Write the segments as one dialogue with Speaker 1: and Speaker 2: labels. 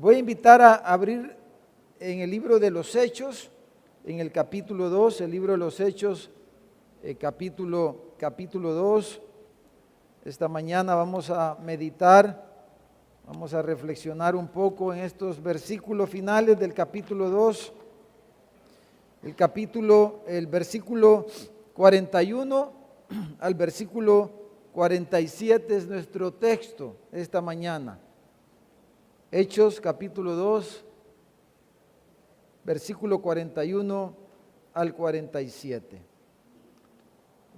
Speaker 1: Voy a invitar a abrir en el libro de los Hechos, en el capítulo 2, el libro de los Hechos, capítulo 2. Esta mañana vamos a meditar, vamos a reflexionar un poco en estos versículos finales del capítulo 2. El versículo 41 al versículo 47 es nuestro texto esta mañana. Hechos capítulo 2, versículo 41 al 47.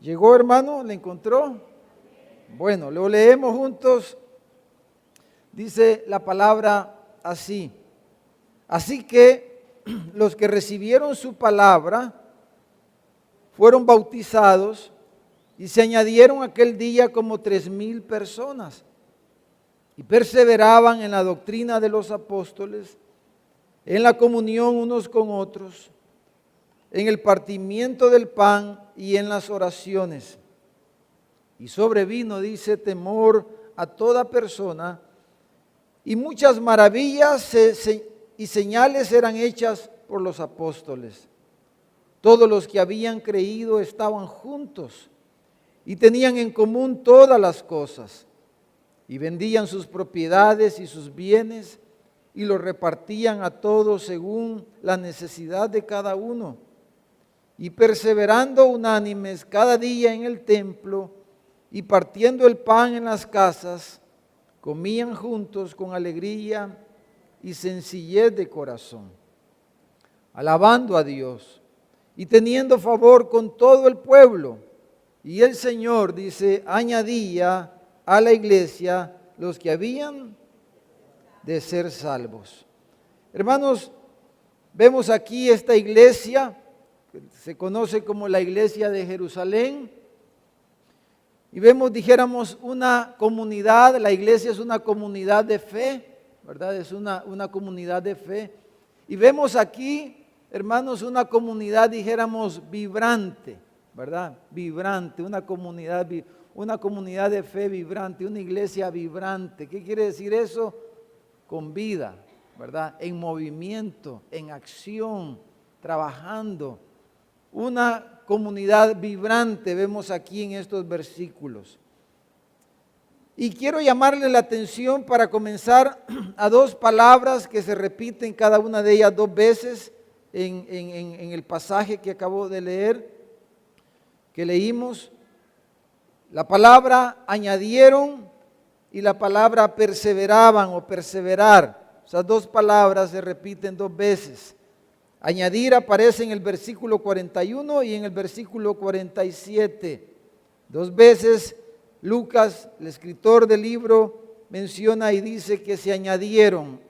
Speaker 1: ¿Llegó, hermano? ¿Le encontró? Bueno, lo leemos juntos. Dice la palabra así. Así que los que recibieron su palabra fueron bautizados y se añadieron aquel día como 3,000 personas. Y perseveraban en la doctrina de los apóstoles, en la comunión unos con otros, en el partimiento del pan y en las oraciones. Y sobrevino, dice, temor a toda persona, y muchas maravillas y señales eran hechas por los apóstoles. Todos los que habían creído estaban juntos y tenían en común todas las cosas. Y vendían sus propiedades y sus bienes y los repartían a todos según la necesidad de cada uno. Y perseverando unánimes cada día en el templo y partiendo el pan en las casas, comían juntos con alegría y sencillez de corazón, alabando a Dios y teniendo favor con todo el pueblo. Y el Señor, dice, añadía a la iglesia los que habían de ser salvos. Hermanos, vemos aquí esta iglesia, que se conoce como la iglesia de Jerusalén, y vemos, dijéramos, una comunidad. La iglesia es una comunidad de fe, ¿verdad? Es una comunidad de fe. Y vemos aquí, hermanos, una comunidad, dijéramos, vibrante, ¿verdad? Vibrante, una comunidad de fe vibrante, una iglesia vibrante. ¿Qué quiere decir eso? Con vida, ¿verdad? En movimiento, en acción, trabajando. Una comunidad vibrante vemos aquí en estos versículos. Y quiero llamarle la atención para comenzar a dos palabras que se repiten cada una de ellas dos veces en el pasaje que acabo de leer, que leímos. La palabra añadieron y la palabra perseveraban o perseverar. Esas dos palabras se repiten dos veces. Añadir aparece en el versículo 41 y en el versículo 47. Dos veces Lucas, el escritor del libro, menciona y dice que se añadieron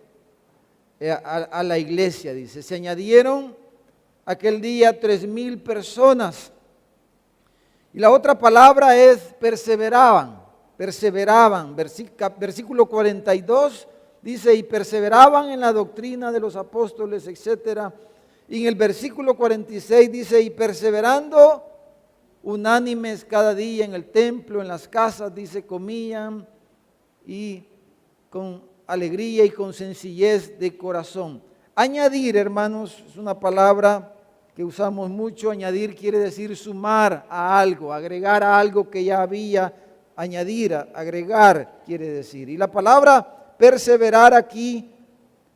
Speaker 1: a la iglesia. Dice, se añadieron aquel día 3,000 personas. Y la otra palabra es perseveraban, versículo 42 dice, y perseveraban en la doctrina de los apóstoles, etc. Y en el versículo 46 dice, y perseverando unánimes cada día en el templo, en las casas, dice, comían y con alegría y con sencillez de corazón. Añadir, hermanos, es una palabra que usamos mucho. Añadir quiere decir sumar a algo, agregar a algo que ya había. Añadir, agregar quiere decir. Y la palabra perseverar aquí,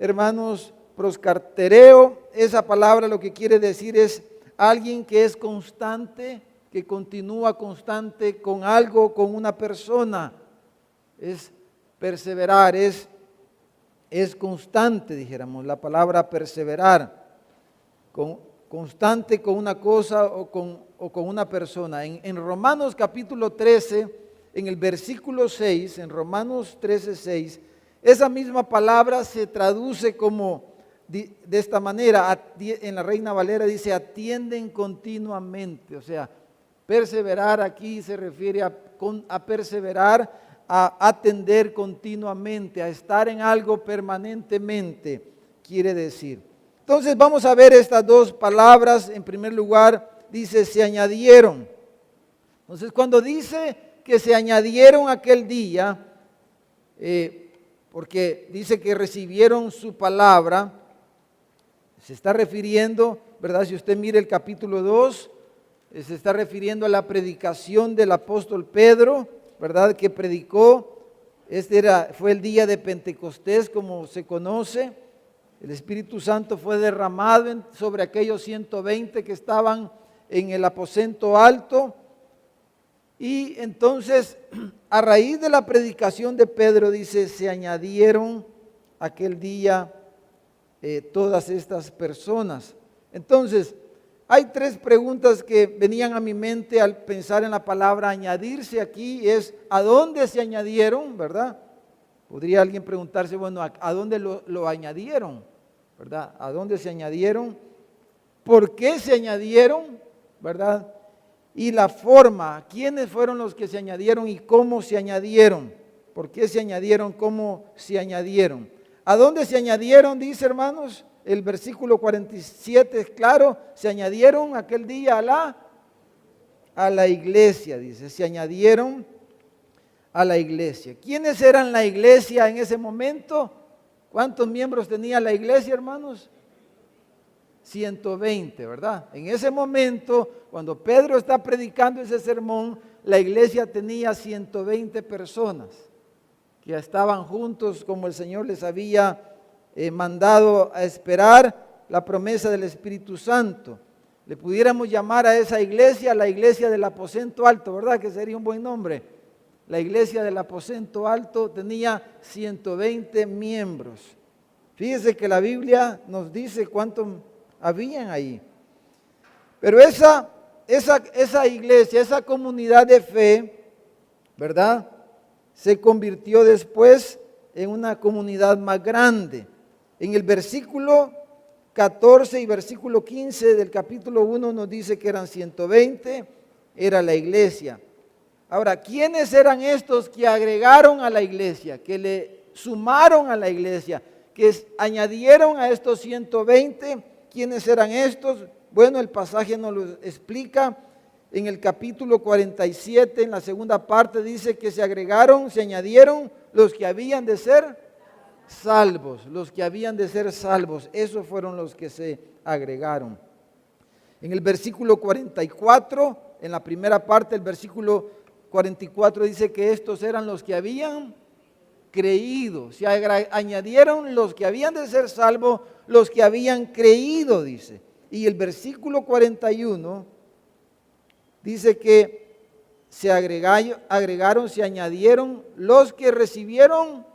Speaker 1: hermanos, proscartereo, esa palabra lo que quiere decir es alguien que es constante, que continúa constante con algo, con una persona. Es perseverar, es constante, dijéramos, la palabra perseverar, constante con una cosa o con una persona. En Romanos capítulo 13, en el versículo 6, en Romanos 13, 6, esa misma palabra se traduce como de esta manera. En la Reina Valera dice, atienden continuamente. O sea, perseverar aquí se refiere a perseverar, a atender continuamente, a estar en algo permanentemente, quiere decir. Entonces vamos a ver estas dos palabras. En primer lugar, dice, se añadieron. Entonces cuando dice que se añadieron aquel día, porque dice que recibieron su palabra. Se está refiriendo, ¿verdad? Si usted mira el capítulo 2, se está refiriendo a la predicación del apóstol Pedro, ¿verdad? Que predicó. Fue el día de Pentecostés, como se conoce. El Espíritu Santo fue derramado sobre aquellos 120 que estaban en el aposento alto. Y entonces, a raíz de la predicación de Pedro, dice, se añadieron aquel día todas estas personas. Entonces, hay tres preguntas que venían a mi mente al pensar en la palabra añadirse aquí. Es, ¿a dónde se añadieron? ¿Verdad? Podría alguien preguntarse, bueno, ¿a dónde lo añadieron? ¿Verdad? ¿A dónde se añadieron? ¿Por qué se añadieron? ¿Verdad? Y la forma, ¿quiénes fueron los que se añadieron y cómo se añadieron? ¿Por qué se añadieron? ¿Cómo se añadieron? ¿A dónde se añadieron? Dice, hermanos, el versículo 47 es claro, se añadieron aquel día a la iglesia, dice, se añadieron a la iglesia. ¿Quiénes eran la iglesia en ese momento? ¿Cuántos miembros tenía la iglesia, hermanos? 120, ¿verdad? En ese momento, cuando Pedro está predicando ese sermón, la iglesia tenía 120 personas que estaban juntos como el Señor les había mandado a esperar la promesa del Espíritu Santo. Le pudiéramos llamar a esa iglesia la iglesia del aposento alto, ¿verdad? Que sería un buen nombre. La iglesia del aposento alto tenía 120 miembros. Fíjese que la Biblia nos dice cuántos habían ahí. Pero esa iglesia, esa comunidad de fe, ¿verdad? Se convirtió después en una comunidad más grande. En el versículo 14 y versículo 15 del capítulo 1 nos dice que eran 120, era la iglesia. Ahora, ¿quiénes eran estos que agregaron a la iglesia, que le sumaron a la iglesia, que añadieron a estos 120? ¿Quiénes eran estos? Bueno, el pasaje nos lo explica en el capítulo 47, en la segunda parte dice que se añadieron los que habían de ser salvos, los que habían de ser salvos, esos fueron los que se agregaron. En el versículo 44, en la primera parte del versículo 44 dice que estos eran los que habían creído, se añadieron los que habían de ser salvos, los que habían creído, dice. Y el versículo 41 dice que se agregaron, se añadieron los que recibieron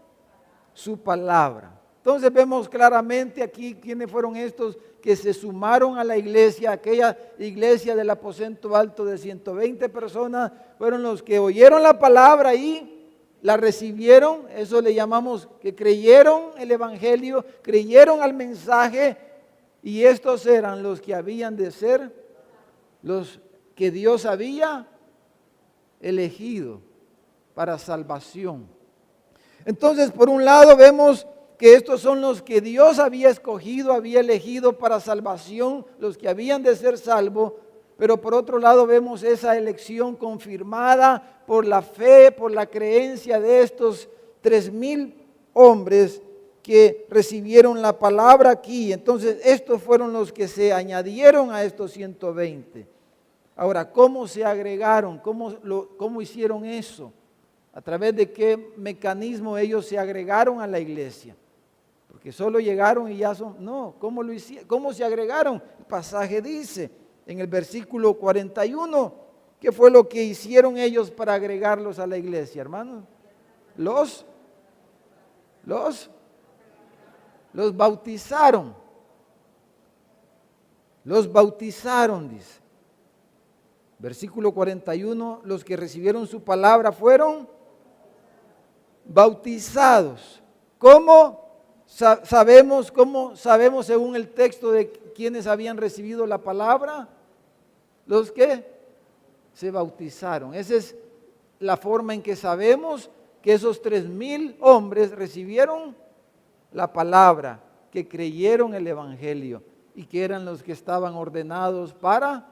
Speaker 1: su palabra. Entonces vemos claramente aquí quiénes fueron estos que se sumaron a la iglesia, aquella iglesia del aposento alto de 120 personas, fueron los que oyeron la palabra y la recibieron, eso le llamamos que creyeron el evangelio, creyeron al mensaje, y estos eran los que habían de ser, los que Dios había elegido para salvación. Entonces, por un lado vemos que estos son los que Dios había escogido, había elegido para salvación, los que habían de ser salvos, pero por otro lado vemos esa elección confirmada por la fe, por la creencia de estos 3,000 hombres que recibieron la palabra aquí. Entonces, estos fueron los que se añadieron a estos 120. Ahora, ¿cómo se agregaron? ¿Cómo hicieron eso? ¿A través de qué mecanismo ellos se agregaron a la iglesia? Porque solo llegaron y ya son... No, ¿cómo lo hicieron? ¿Cómo se agregaron? El pasaje dice en el versículo 41, ¿qué fue lo que hicieron ellos para agregarlos a la iglesia, hermanos? Los bautizaron. Los bautizaron, dice. Versículo 41, los que recibieron su palabra fueron bautizados. ¿Cómo sabemos según el texto de quienes habían recibido la palabra? Los que se bautizaron. Esa es la forma en que sabemos que esos 3,000 hombres recibieron la palabra, que creyeron el evangelio y que eran los que estaban ordenados para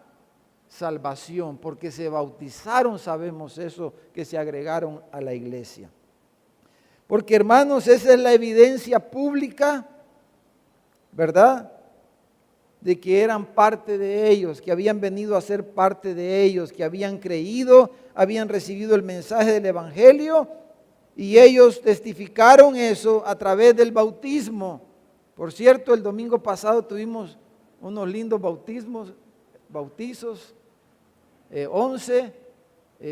Speaker 1: salvación, porque se bautizaron, sabemos eso, que se agregaron a la iglesia. Porque hermanos, esa es la evidencia pública, ¿verdad? De que eran parte de ellos, que habían venido a ser parte de ellos, que habían creído, habían recibido el mensaje del Evangelio y ellos testificaron eso a través del bautismo. Por cierto, el domingo pasado tuvimos unos lindos bautizos, 11,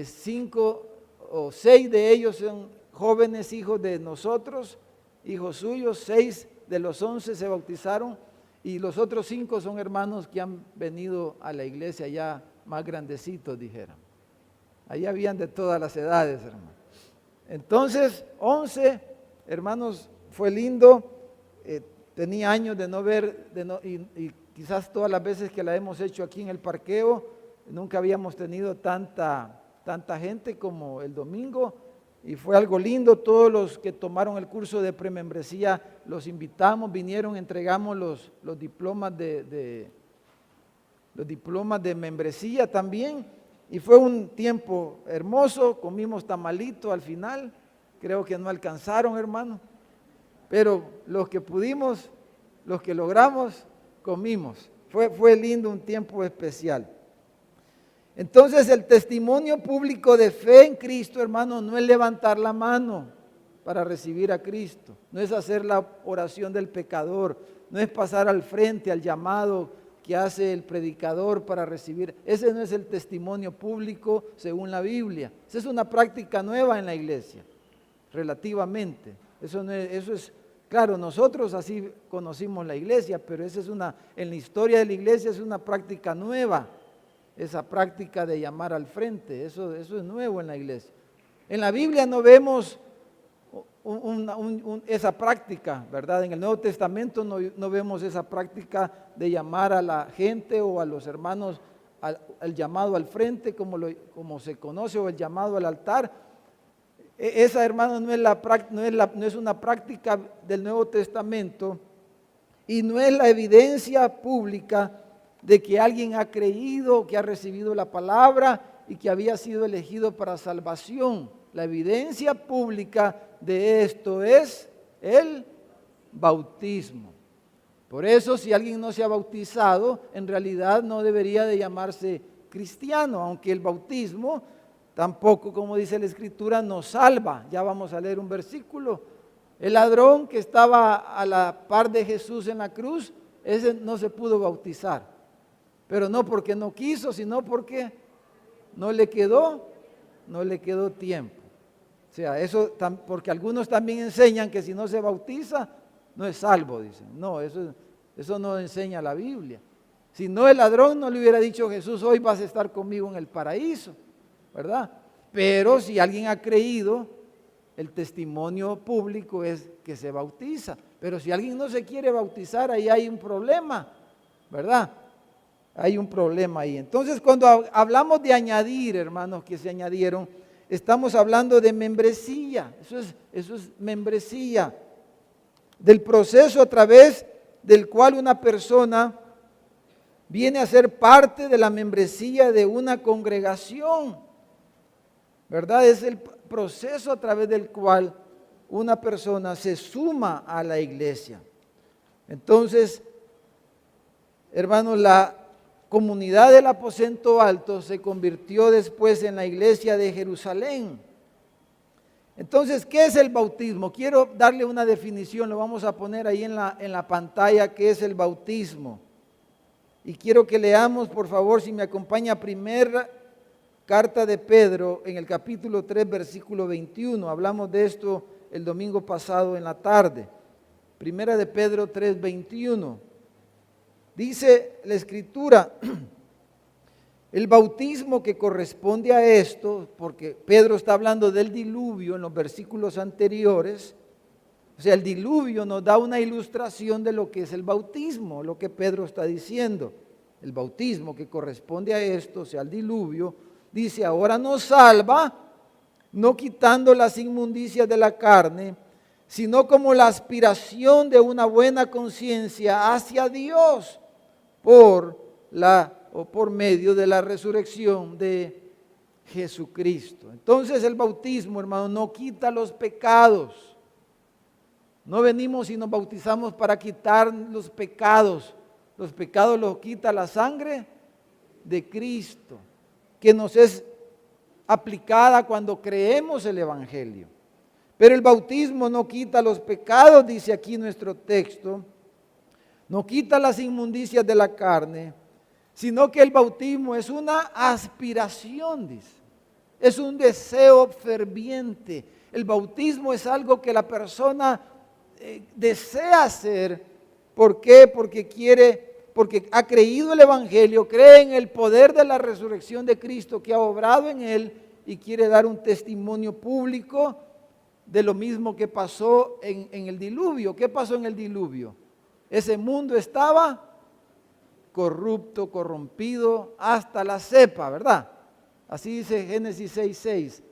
Speaker 1: 5 o 6 de ellos son jóvenes hijos de nosotros, hijos suyos, 6 de los 11 se bautizaron y los otros 5 son hermanos que han venido a la iglesia ya más grandecitos, dijeron. Ahí habían de todas las edades, hermanos. Entonces, 11 hermanos, fue lindo. Tenía años de no ver, y quizás todas las veces que la hemos hecho aquí en el parqueo, nunca habíamos tenido tanta gente como el domingo, y fue algo lindo. Todos los que tomaron el curso de premembresía los invitamos, vinieron, entregamos los diplomas los diplomas de membresía también, y fue un tiempo hermoso. Comimos tamalito al final, creo que no alcanzaron, hermano, pero los que pudimos, los que logramos, comimos. Fue lindo, un tiempo especial. Entonces, el testimonio público de fe en Cristo, hermano, no es levantar la mano para recibir a Cristo, no es hacer la oración del pecador, no es pasar al frente al llamado que hace el predicador para recibir. Ese no es el testimonio público según la Biblia. Esa es una práctica nueva en la iglesia, relativamente. Eso es, claro, nosotros así conocimos la iglesia, pero esa es en la historia de la iglesia es una práctica nueva, esa práctica de llamar al frente, eso es nuevo en la iglesia. En la Biblia no vemos esa práctica, ¿verdad? En el Nuevo Testamento no vemos esa práctica de llamar a la gente o a los hermanos al llamado al frente, como se conoce, o el llamado al altar. Esa, hermano, no es una práctica del Nuevo Testamento y no es la evidencia pública de que alguien ha creído, que ha recibido la palabra y que había sido elegido para salvación. La evidencia pública de esto es el bautismo. Por eso, si alguien no se ha bautizado, en realidad no debería de llamarse cristiano, aunque el bautismo tampoco, como dice la Escritura, nos salva. Ya vamos a leer un versículo. El ladrón que estaba a la par de Jesús en la cruz, ese no se pudo bautizar. Pero no porque no quiso, sino porque no le quedó tiempo. O sea, eso porque algunos también enseñan que si no se bautiza, no es salvo, dicen. No, eso no enseña la Biblia. Si no, el ladrón no le hubiera dicho a Jesús, hoy vas a estar conmigo en el paraíso, ¿verdad? Pero si alguien ha creído, el testimonio público es que se bautiza. Pero si alguien no se quiere bautizar, ahí hay un problema, ¿verdad? Hay un problema ahí. Entonces, cuando hablamos de añadir, hermanos, que se añadieron, estamos hablando de membresía. Eso es membresía. Del proceso a través del cual una persona viene a ser parte de la membresía de una congregación, ¿verdad? Es el proceso a través del cual una persona se suma a la iglesia. Entonces, hermanos, la comunidad del aposento alto se convirtió después en la iglesia de Jerusalén. Entonces, ¿qué es el bautismo? Quiero darle una definición, lo vamos a poner ahí en la pantalla, ¿qué es el bautismo? Y quiero que leamos, por favor, si me acompaña, primera carta de Pedro, en el capítulo 3, versículo 21. Hablamos de esto el domingo pasado en la tarde. Primera de Pedro 3, 21. Dice la Escritura, el bautismo que corresponde a esto, porque Pedro está hablando del diluvio en los versículos anteriores. O sea, el diluvio nos da una ilustración de lo que es el bautismo, lo que Pedro está diciendo. El bautismo que corresponde a esto, o sea, el diluvio, dice, ahora nos salva, no quitando las inmundicias de la carne, sino como la aspiración de una buena conciencia hacia Dios por medio de la resurrección de Jesucristo. Entonces el bautismo, hermano, no quita los pecados. No venimos y nos bautizamos para quitar los pecados. Los pecados los quita la sangre de Cristo, que nos es aplicada cuando creemos el Evangelio. Pero el bautismo no quita los pecados, dice aquí nuestro texto, no quita las inmundicias de la carne, sino que el bautismo es una aspiración, dice, es un deseo ferviente. El bautismo es algo que la persona desea hacer. ¿Por qué? Porque ha creído el Evangelio, cree en el poder de la resurrección de Cristo que ha obrado en él y quiere dar un testimonio público de lo mismo que pasó en el diluvio. ¿Qué pasó en el diluvio? Ese mundo estaba corrupto, corrompido, hasta la cepa, ¿verdad? Así dice Génesis 6:6.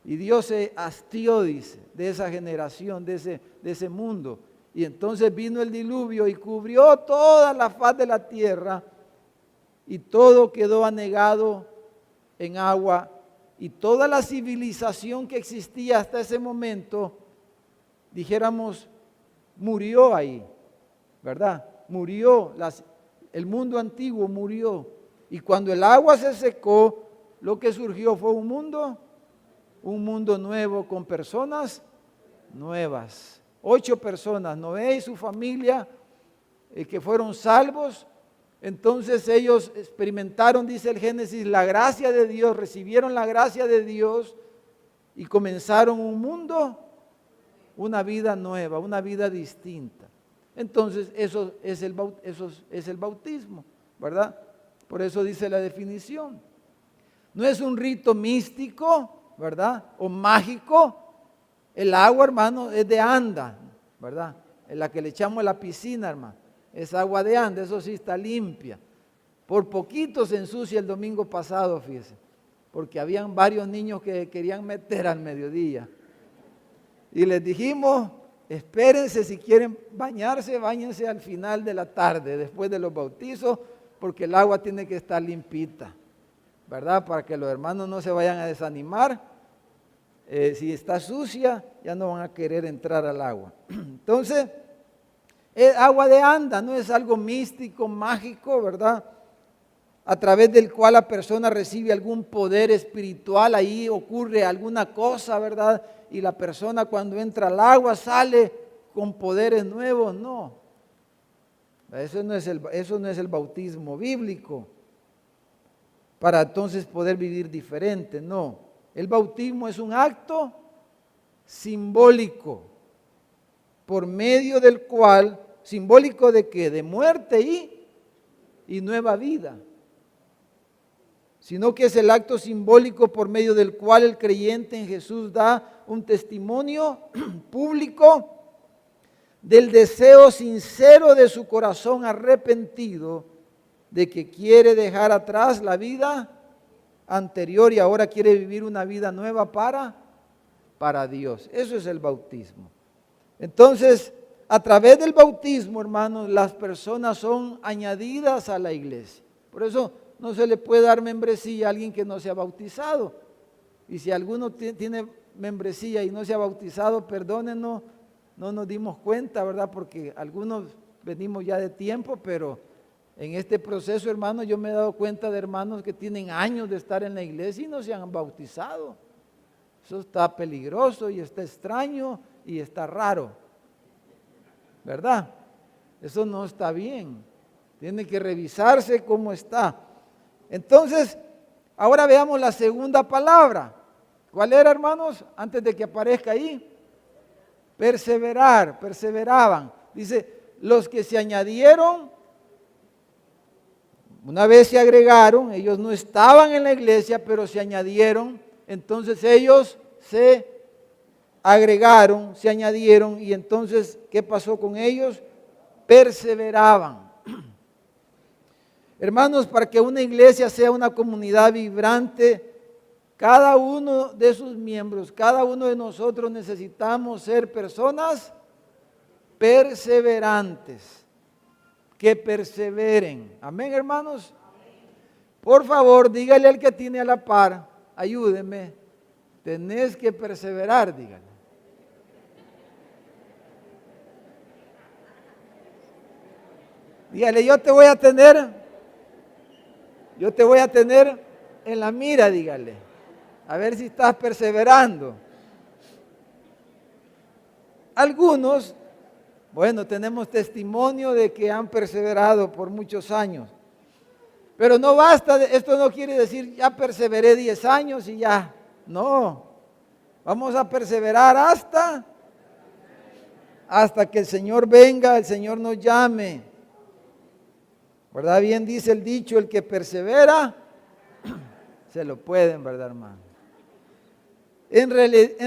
Speaker 1: Y Dios se hastió, dice, de esa generación, de ese mundo. Y entonces vino el diluvio y cubrió toda la faz de la tierra y todo quedó anegado en agua. Y toda la civilización que existía hasta ese momento, dijéramos, murió ahí, ¿verdad? Murió, el mundo antiguo murió. Y cuando el agua se secó, lo que surgió fue un mundo nuevo con personas nuevas. 8 personas, Noé y su familia, que fueron salvos. Entonces ellos experimentaron, dice el Génesis, la gracia de Dios, recibieron la gracia de Dios y comenzaron un mundo, una vida nueva, una vida distinta. Entonces eso es el bautismo, ¿verdad? Por eso dice la definición. No es un rito místico, ¿verdad? O mágico. El agua, hermano, es de anda, ¿verdad? En la que le echamos a la piscina, hermano. Es agua de anda, eso sí está limpia. Por poquito se ensucia el domingo pasado, fíjese, porque habían varios niños que querían meter al mediodía. Y les dijimos, espérense, si quieren bañarse, báñense al final de la tarde, después de los bautizos, porque el agua tiene que estar limpita, ¿verdad? Para que los hermanos no se vayan a desanimar. Si está sucia, ya no van a querer entrar al agua. Entonces, es agua de anda, no es algo místico, mágico, ¿verdad? A través del cual la persona recibe algún poder espiritual, ahí ocurre alguna cosa, ¿verdad? Y la persona cuando entra al agua sale con poderes nuevos, no. Eso no es el bautismo bíblico, para entonces poder vivir diferente, no. El bautismo es un acto simbólico, por medio del cual, ¿simbólico de qué? De muerte y nueva vida. Sino que es el acto simbólico por medio del cual el creyente en Jesús da un testimonio público del deseo sincero de su corazón arrepentido de que quiere dejar atrás la vida anterior y ahora quiere vivir una vida nueva para Dios. Eso es el bautismo. Entonces, a través del bautismo, hermanos, las personas son añadidas a la iglesia. Por eso no se le puede dar membresía a alguien que no se ha bautizado. Y si alguno tiene membresía y no se ha bautizado, perdónenos, no nos dimos cuenta, ¿verdad? Porque algunos venimos ya de tiempo, pero en este proceso, hermanos, yo me he dado cuenta de hermanos que tienen años de estar en la iglesia y no se han bautizado. Eso está peligroso y está extraño y está raro, ¿verdad? Eso no está bien. Tiene que revisarse cómo está. Entonces, ahora veamos la segunda palabra. ¿Cuál era, hermanos? Antes de que aparezca ahí. Perseverar, perseveraban. Dice, los que se añadieron, una vez se agregaron, ellos no estaban en la iglesia, pero se añadieron. Entonces ellos se agregaron, se añadieron, y entonces, ¿qué pasó con ellos? Perseveraban. Hermanos, para que una iglesia sea una comunidad vibrante, cada uno de sus miembros, cada uno de nosotros necesitamos ser personas perseverantes, que perseveren. Amén, hermanos. Por favor, dígale al que tiene a la par, ayúdeme, tenés que perseverar, dígale. Dígale, yo te voy a tener en la mira, dígale. A ver si estás perseverando. Algunos, bueno, tenemos testimonio de que han perseverado por muchos años. Pero no basta, esto no quiere decir ya perseveré 10 años y ya. No, vamos a perseverar hasta que el Señor venga, el Señor nos llame. ¿Verdad? Bien dice el dicho, el que persevera, se lo pueden, ¿verdad, hermano? En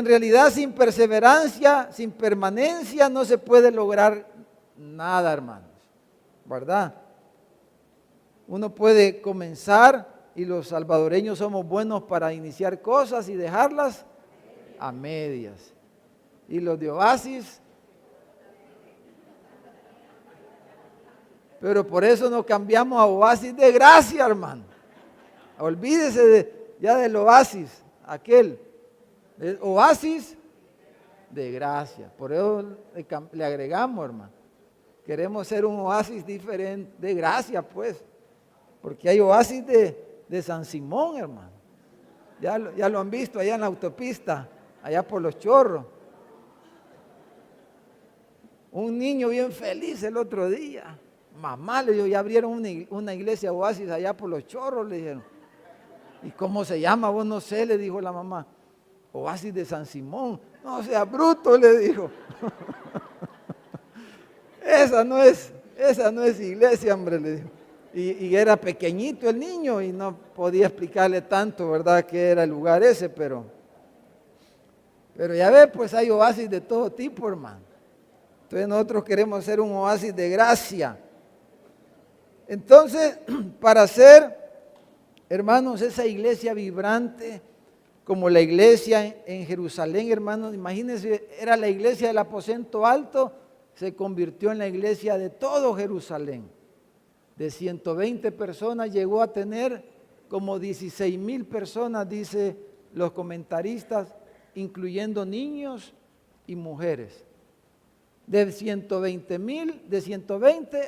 Speaker 1: realidad, sin perseverancia, sin permanencia, no se puede lograr nada, hermanos. ¿Verdad? Uno puede comenzar, y los salvadoreños somos buenos para iniciar cosas y dejarlas a medias. Y los de Oasis, pero por eso nos cambiamos a Oasis de Gracia, hermano. Olvídese ya del Oasis, aquel. El Oasis de Gracia. Por eso le agregamos, hermano. Queremos ser un oasis diferente, de gracia, pues. Porque hay oasis de San Simón, hermano. Ya lo han visto allá en la autopista, allá por Los Chorros. Un niño bien feliz el otro día. Mamá, le dijo, ya abrieron una iglesia oasis allá por Los Chorros, le dijeron. ¿Y cómo se llama? Vos no sé, le dijo la mamá. Oasis de San Simón. No sea bruto, le dijo. Esa no es iglesia, hombre, le dijo. Y era pequeñito el niño y no podía explicarle tanto, ¿verdad?, que era el lugar ese, pero ya ve, pues hay oasis de todo tipo, hermano. Entonces nosotros queremos ser un oasis de gracia. Entonces, para ser, hermanos, esa iglesia vibrante, como la iglesia en Jerusalén, hermanos, imagínense, era la iglesia del aposento alto, se convirtió en la iglesia de todo Jerusalén. De 120 personas llegó a tener como 16,000 personas, dice los comentaristas, incluyendo niños y mujeres. De 120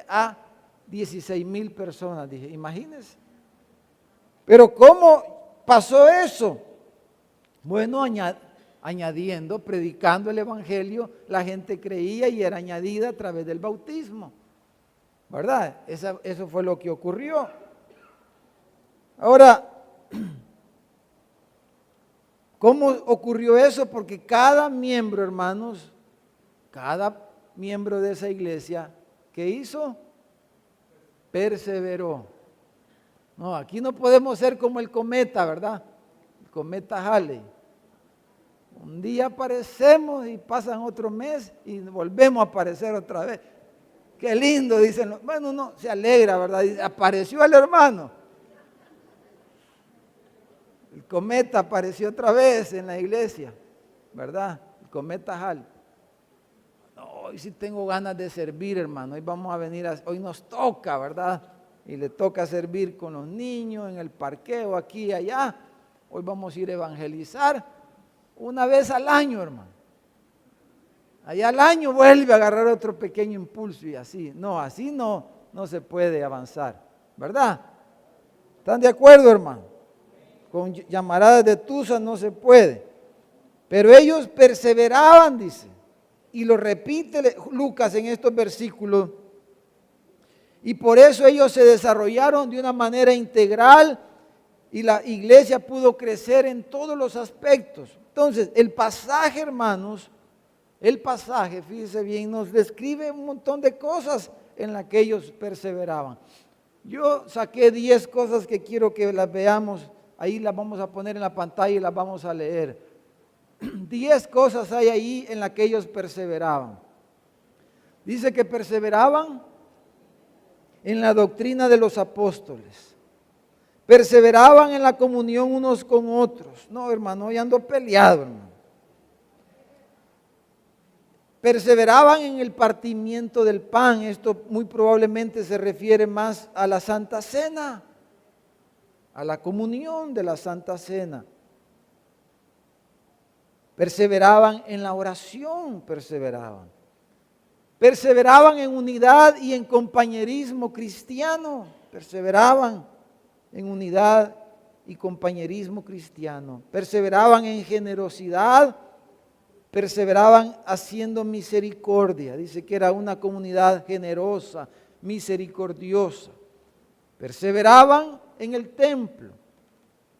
Speaker 1: a 16,000 personas, dije, imagínense. Pero ¿cómo pasó eso? Bueno, añadiendo, predicando el evangelio, la gente creía y era añadida a través del bautismo. ¿Verdad? Eso fue lo que ocurrió. Ahora, ¿cómo ocurrió eso? Porque cada miembro, hermanos, cada miembro de esa iglesia, ¿qué hizo? Perseveró. No, aquí no podemos ser como el cometa, ¿verdad? El cometa Halley. Un día aparecemos y pasan otro mes y volvemos a aparecer otra vez. Qué lindo, dicen. Bueno, uno se alegra, ¿verdad? Dice, apareció el hermano. El cometa apareció otra vez en la iglesia, ¿verdad? El cometa Halley. No, hoy sí tengo ganas de servir, hermano. Hoy vamos a venir, hoy nos toca, ¿verdad? Y le toca servir con los niños en el parqueo, aquí y allá. Hoy vamos a ir a evangelizar una vez al año, hermano. Allá al año vuelve a agarrar otro pequeño impulso y así. No, así no se puede avanzar, ¿verdad? ¿Están de acuerdo, hermano? Con llamaradas de tusa no se puede. Pero ellos perseveraban, dice. Y lo repite Lucas en estos versículos. Y por eso ellos se desarrollaron de una manera integral y la iglesia pudo crecer en todos los aspectos. Entonces, el pasaje, hermanos, fíjese bien, nos describe un montón de cosas en las que ellos perseveraban. Yo saqué 10 cosas que quiero que las veamos. Ahí las vamos a poner en la pantalla y las vamos a leer. 10 cosas hay ahí en las que ellos perseveraban. Dice que perseveraban en la doctrina de los apóstoles. Perseveraban en la comunión unos con otros. No, hermano, hoy ando peleado, hermano. Perseveraban en el partimiento del pan. Esto muy probablemente se refiere más a la Santa Cena, a la comunión de la Santa Cena. Perseveraban en la oración, perseveraban. Perseveraban en unidad y en compañerismo cristiano. Perseveraban en unidad y compañerismo cristiano. Perseveraban en generosidad. Perseveraban haciendo misericordia. Dice que era una comunidad generosa, misericordiosa. Perseveraban en el templo.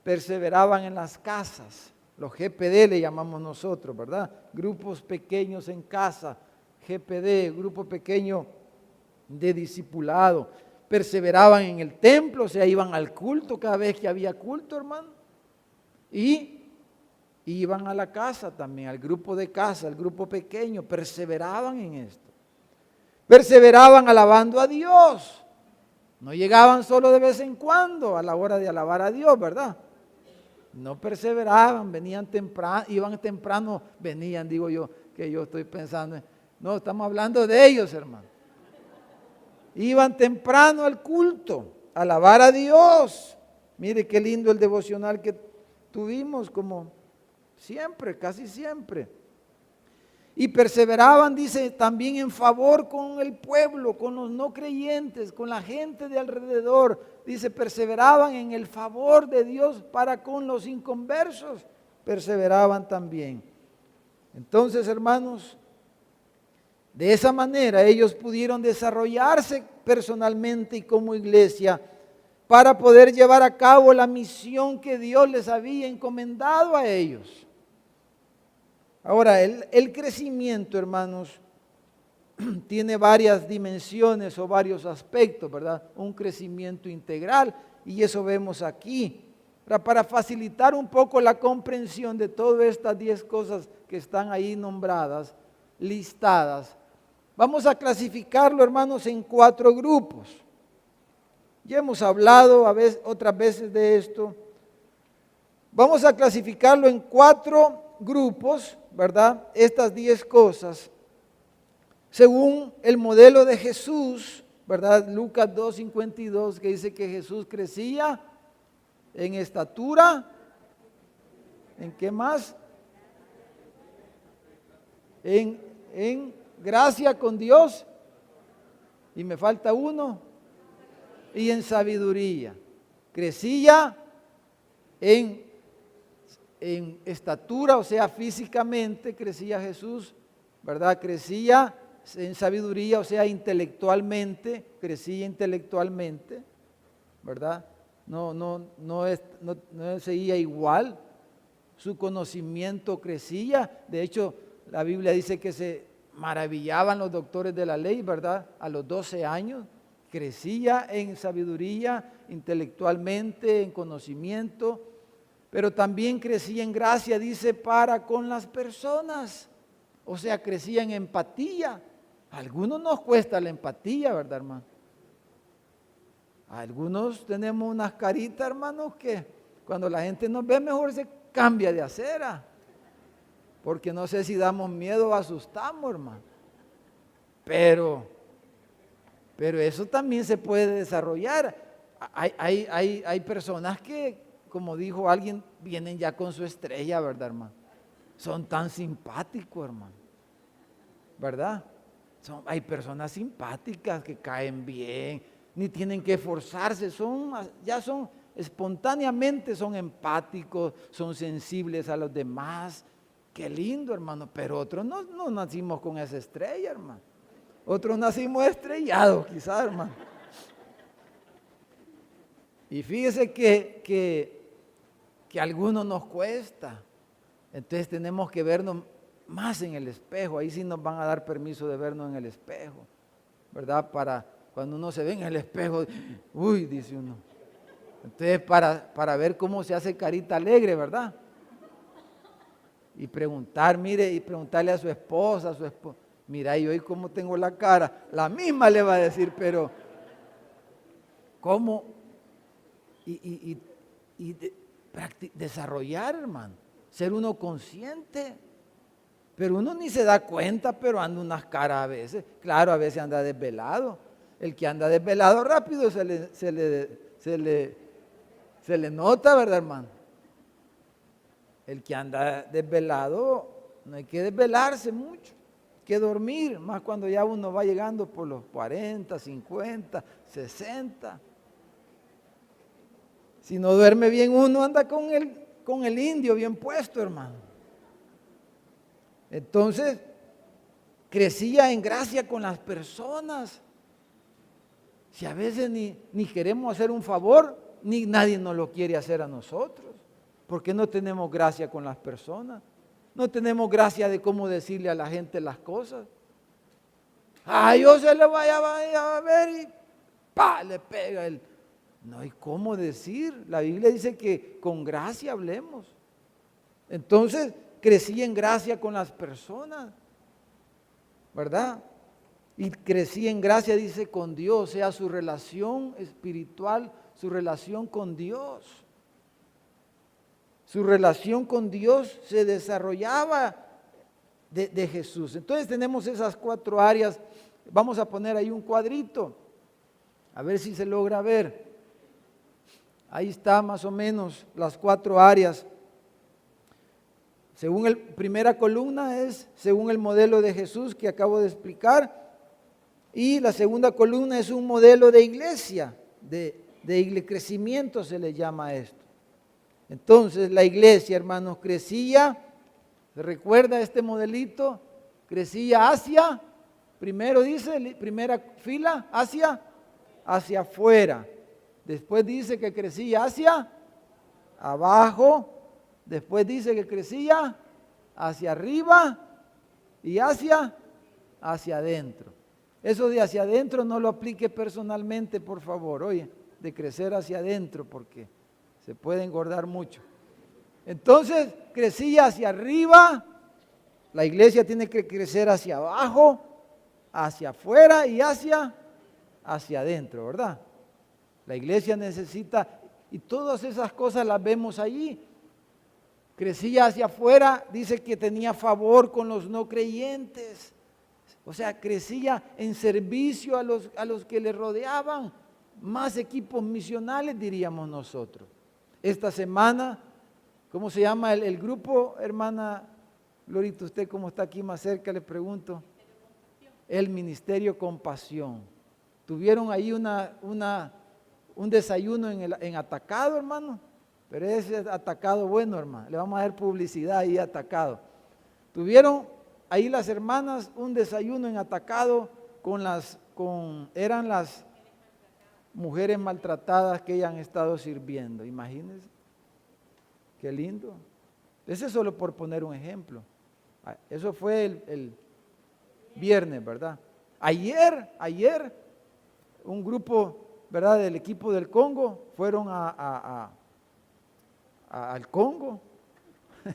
Speaker 1: Perseveraban en las casas. Los GPD le llamamos nosotros, ¿verdad? Grupos pequeños en casa. GPD, grupo pequeño de discipulado. Perseveraban en el templo, o sea, iban al culto cada vez que había culto, hermano. Y iban a la casa también, al grupo de casa, al grupo pequeño. Perseveraban en esto. Perseveraban alabando a Dios. No llegaban solo de vez en cuando a la hora de alabar a Dios, ¿verdad? No perseveraban, venían temprano, iban temprano, venían, digo yo, que yo estoy pensando, no, estamos hablando de ellos, hermano. Iban temprano al culto, a alabar a Dios. Mire qué lindo el devocional que tuvimos, como siempre, casi siempre. Y perseveraban, dice, también en favor con el pueblo, con los no creyentes, con la gente de alrededor. Dice, perseveraban en el favor de Dios para con los inconversos. Perseveraban también. Entonces, hermanos, de esa manera ellos pudieron desarrollarse personalmente y como iglesia para poder llevar a cabo la misión que Dios les había encomendado a ellos. Ahora, el crecimiento, hermanos, tiene varias dimensiones o varios aspectos, ¿verdad? Un crecimiento integral, y eso vemos aquí. Para facilitar un poco la comprensión de todas estas 10 cosas que están ahí nombradas, listadas, vamos a clasificarlo, hermanos, en 4 grupos. Ya hemos hablado otras veces de esto. Vamos a clasificarlo en 4 grupos, ¿verdad? Estas 10 cosas, según el modelo de Jesús, ¿verdad? Lucas 2:52, que dice que Jesús crecía en estatura, ¿en qué más? En gracia con Dios, y me falta uno, y en sabiduría. Crecía en estatura, o sea, físicamente crecía Jesús, ¿verdad? Crecía en sabiduría, o sea, intelectualmente, crecía intelectualmente, ¿verdad? No seguía igual, su conocimiento crecía. De hecho, la Biblia dice que se maravillaban los doctores de la ley, ¿verdad? A los 12 años, crecía en sabiduría, intelectualmente, en conocimiento, pero también crecía en gracia, dice, para con las personas. O sea, crecía en empatía. A algunos nos cuesta la empatía, ¿verdad, hermano? A algunos tenemos unas caritas, hermanos, que cuando la gente nos ve mejor se cambia de acera. Porque no sé si damos miedo o asustamos, hermano. Pero eso también se puede desarrollar. Hay personas que, como dijo alguien, vienen ya con su estrella, ¿verdad, hermano? Son tan simpáticos, hermano, ¿verdad? Hay personas simpáticas que caen bien, ni tienen que esforzarse, ya son espontáneamente, son empáticos, son sensibles a los demás. Qué lindo, hermano, pero otros no nacimos con esa estrella, hermano. Otros nacimos estrellados, quizás, hermano. Y fíjese que a algunos nos cuesta. Entonces tenemos que vernos más en el espejo. Ahí sí nos van a dar permiso de vernos en el espejo, ¿verdad? Para cuando uno se ve en el espejo, uy, dice uno. Entonces para ver cómo se hace carita alegre, ¿verdad? Y preguntarle a su esposa, mira, y hoy cómo tengo la cara. La misma le va a decir, pero ¿cómo? Desarrollar, hermano, ser uno consciente, pero uno ni se da cuenta, pero anda unas caras a veces. Claro, a veces anda desvelado. El que anda desvelado rápido se le nota, ¿verdad, hermano? El que anda desvelado, no hay que desvelarse mucho, hay que dormir, más cuando ya uno va llegando por los 40, 50, 60. Si no duerme bien uno anda con el indio bien puesto, hermano. Entonces, crecía en gracia con las personas. Si a veces ni queremos hacer un favor, ni nadie nos lo quiere hacer a nosotros. ¿Por qué no tenemos gracia con las personas? No tenemos gracia de cómo decirle a la gente las cosas. Yo se le vaya a ver y ¡pa! Le pega el... No hay cómo decir. La Biblia dice que con gracia hablemos. Entonces, crecí en gracia con las personas, ¿verdad? Y crecí en gracia, dice, con Dios, o sea, su relación espiritual, su relación con Dios. Su relación con Dios se desarrollaba de Jesús. Entonces tenemos esas 4 áreas. Vamos a poner ahí un cuadrito, a ver si se logra ver. Ahí está más o menos las 4 áreas. Según la primera columna es según el modelo de Jesús que acabo de explicar. Y la segunda columna es un modelo de iglesia, de crecimiento se le llama a esto. Entonces la iglesia, hermanos, crecía, ¿se recuerda este modelito? Crecía hacia, primero dice, primera fila, hacia afuera. Después dice que crecía hacia abajo. Después dice que crecía hacia arriba y hacia adentro. Eso de hacia adentro no lo aplique personalmente, por favor, oye, de crecer hacia adentro porque se puede engordar mucho. Entonces, crecía hacia arriba, la iglesia tiene que crecer hacia abajo, hacia afuera y hacia adentro, ¿verdad? La iglesia necesita, y todas esas cosas las vemos allí. Crecía hacia afuera, dice que tenía favor con los no creyentes. O sea, crecía en servicio a los que le rodeaban. Más equipos misionales, diríamos nosotros. Esta semana, ¿cómo se llama el grupo, hermana Glorita? Usted como está aquí más cerca, le pregunto. El Ministerio Compasión. Tuvieron ahí un desayuno en Atacado, hermano. Pero ese Atacado bueno, hermano. Le vamos a dar publicidad ahí Atacado. Tuvieron ahí las hermanas un desayuno en Atacado eran las mujeres maltratadas que ellas han estado sirviendo. Imagínense. Qué lindo. Ese es solo por poner un ejemplo. Eso fue el viernes, ¿verdad? Ayer, un grupo, ¿verdad?, del equipo del Congo fueron al Congo.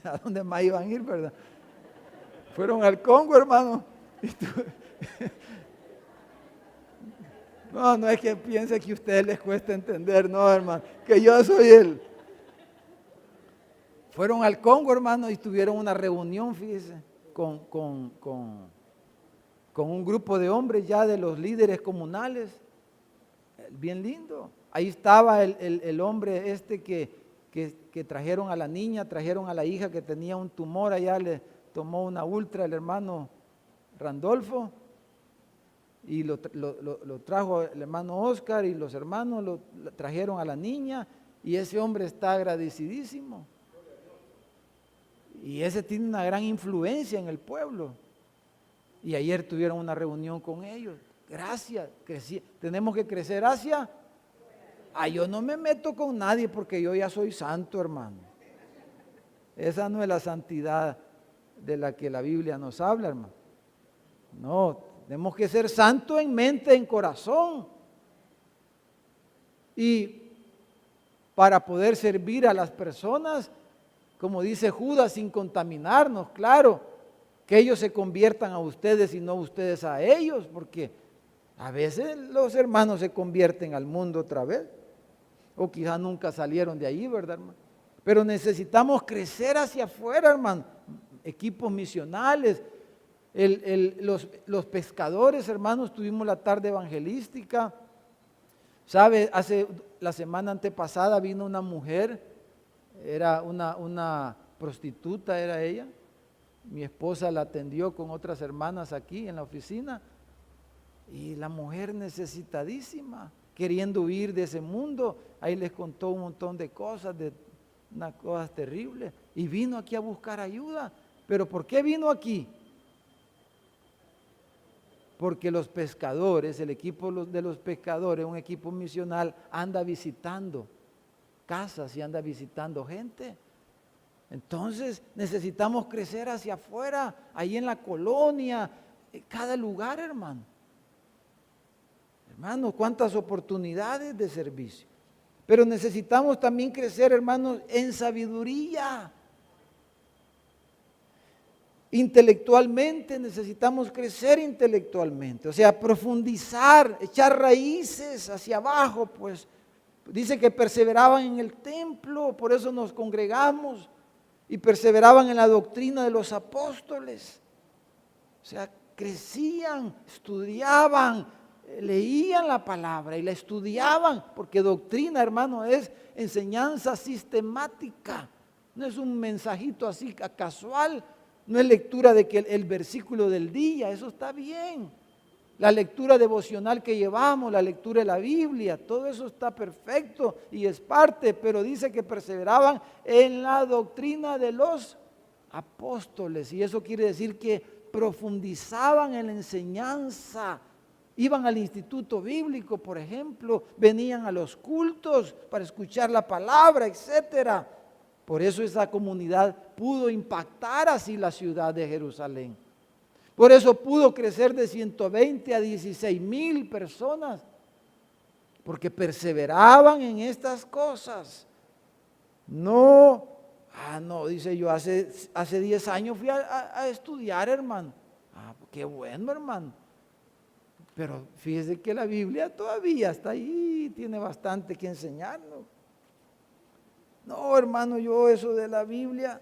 Speaker 1: ¿A dónde más iban a ir, verdad? Fueron al Congo, hermano. No es que piense que a ustedes les cuesta entender, no, hermano, que yo soy él. Fueron al Congo, hermano, y tuvieron una reunión, fíjese, con un grupo de hombres ya de los líderes comunales. Bien lindo. Ahí estaba el hombre que trajeron a la niña, trajeron a la hija que tenía un tumor, allá le tomó una ultra el hermano Randolfo y lo trajo el hermano Oscar y los hermanos lo trajeron a la niña y ese hombre está agradecidísimo. Y ese tiene una gran influencia en el pueblo. Y ayer tuvieron una reunión con ellos. Gracias, tenemos que crecer hacia. Yo no me meto con nadie porque yo ya soy santo, hermano. Esa no es la santidad de la que la Biblia nos habla, hermano. No, tenemos que ser santos en mente, en corazón. Y para poder servir a las personas, como dice Judas, sin contaminarnos, claro, que ellos se conviertan a ustedes y no ustedes a ellos, porque a veces los hermanos se convierten al mundo otra vez, o quizás nunca salieron de ahí, ¿verdad, hermano? Pero necesitamos crecer hacia afuera, hermano, equipos misionales, los pescadores, hermanos, tuvimos la tarde evangelística. ¿Sabe? La semana antepasada vino una mujer, era una prostituta, era ella, Mi esposa la atendió con otras hermanas aquí en la oficina y la mujer necesitadísima, queriendo huir de ese mundo. Ahí les contó un montón de cosas, de unas cosas terribles, y vino aquí a buscar ayuda. ¿Pero por qué vino aquí? Porque los pescadores, el equipo de los pescadores, un equipo misional, anda visitando casas y anda visitando gente. Entonces necesitamos crecer hacia afuera, ahí en la colonia, en cada lugar, hermano. Hermanos, cuántas oportunidades de servicio. Pero necesitamos también crecer, hermanos, en sabiduría. Intelectualmente necesitamos crecer intelectualmente, o sea, profundizar, echar raíces hacia abajo, pues. Dice que perseveraban en el templo, por eso nos congregamos, y perseveraban en la doctrina de los apóstoles. O sea, crecían, estudiaban, leían la palabra y la estudiaban, porque doctrina, hermano, es enseñanza sistemática, no es un mensajito así casual, no es lectura de que el versículo del día, eso está bien. La lectura devocional que llevamos, la lectura de la Biblia, todo eso está perfecto y es parte, pero dice que perseveraban en la doctrina de los apóstoles, y eso quiere decir que profundizaban en la enseñanza. Iban al instituto bíblico, por ejemplo, venían a los cultos para escuchar la palabra, etcétera. Por eso esa comunidad pudo impactar así la ciudad de Jerusalén. Por eso pudo crecer de 120 a 16,000 personas, porque perseveraban en estas cosas. No, dice yo, hace 10 años fui a estudiar, hermano. Qué bueno, hermano. Pero fíjese que la Biblia todavía está ahí, tiene bastante que enseñarnos. No, hermano, yo eso de la Biblia,